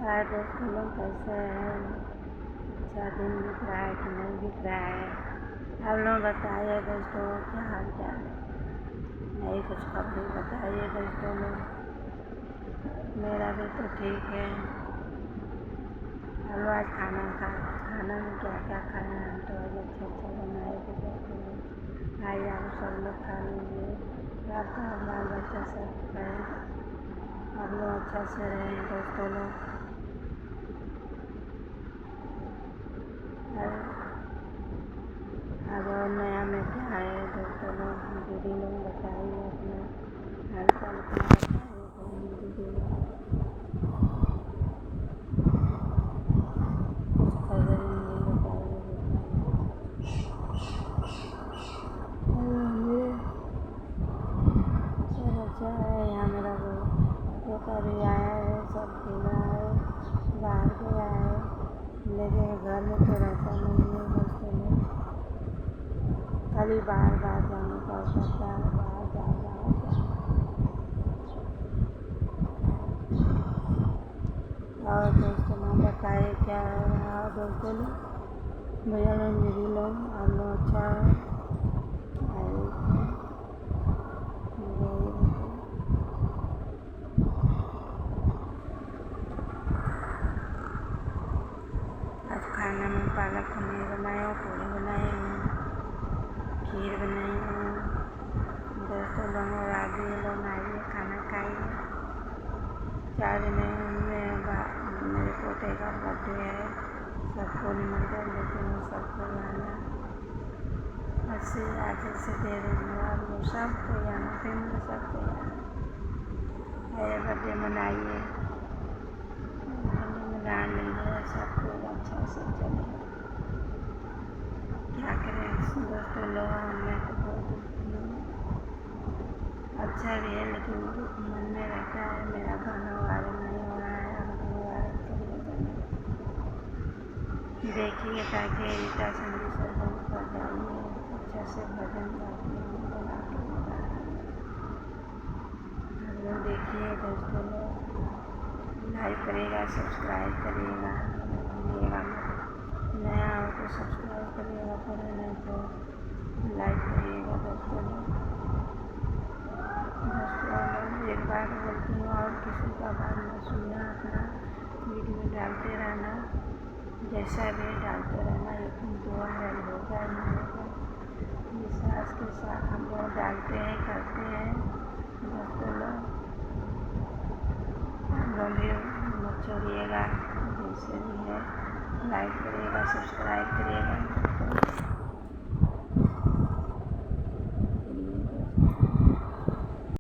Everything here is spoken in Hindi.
हाय दोस्तों लोग, कैसे हैं? अच्छा दिन दिख रहा है कि नहीं दिख रहा है? आप लोग बताइए दोस्तों, क्या हाल चाल है? नई कुछ खबरें बताइए दोस्तों लोग। मेरा भी तो ठीक है। हम लोग आज खाना में क्या क्या खाए हैं? हम तो आज अच्छा बनाए थे दोस्तों लोग। आइए आप सब लोग खा लीजिए। आपका बाल बच्चा सब खाए, आप लोग अच्छा से रहें दोस्तों लोग। अब और नया में क्या है दोस्तों लोग? दीदी लोग बताइए अपना हाल चाल अपना बताइए तो हम दीदी कुछ खबर नहीं बताइए। सब अच्छा है। यहाँ मेरा वो पोता भी आया है, सब पीना है, बाहर गया है, लेकिन घर में तो रहता नहीं है दोस्तों लोग। खाली बाहर बाहर जाने का पड़ता है, बाहर जा। और दोस्तों लोग बताइए क्या है? और दोस्तों लोग, भैया लोग, दीदी लोग, आप लोग अच्छा है? आज खाना में पालक पनीर बनाए हूँ, पूड़ी बनाई हूँ, खीर बनाई हूँ दोस्तों लोग। और आगे लोग आइए, खाना खाइए। 4 दिन में मेरे पोते का बर्थडे है, सबको निमंत्रण देती हूँ, सबको आना। ऐसे आज से दे रही हूँ, आप लोग सबको आना, फैमिली सबको आना। बर्थडे मनाइए, मना लीजिए, सब कुछ अच्छा से चले। क्या करें दोस्तों लोग, मैं तो बहुत अच्छा भी है, लेकिन मन में रहता है मेरा गाना वायरल नहीं हो रहा है। अब वायरल करिए, देखिए ताकि रीता संगीत सर पर जाइए, अच्छा से भजन बना के हम लोग देखिए दोस्तों लोग। लाइक करिएगा, सब्सक्राइब करिएगा, भूलिएगा मत। नया हो तो सब्सक्राइब करिएगा, पहले नहीं तो लाइक करिएगा दोस्तों लोग। एक बार बोलती हूँ, और किसी का बात न सुनना, अपना वीडियो डालते रहना, जैसा भी डालते रहना, लेकिन जो वायरल होगा ही होगा। विश्वास के साथ हम लोग डालते हैं, करते हैं दोस्तों लोग। हम लोग भी मत छोड़िएगा, जैसे भी है लाइक करिएगा, सब्सक्राइब करिएगा।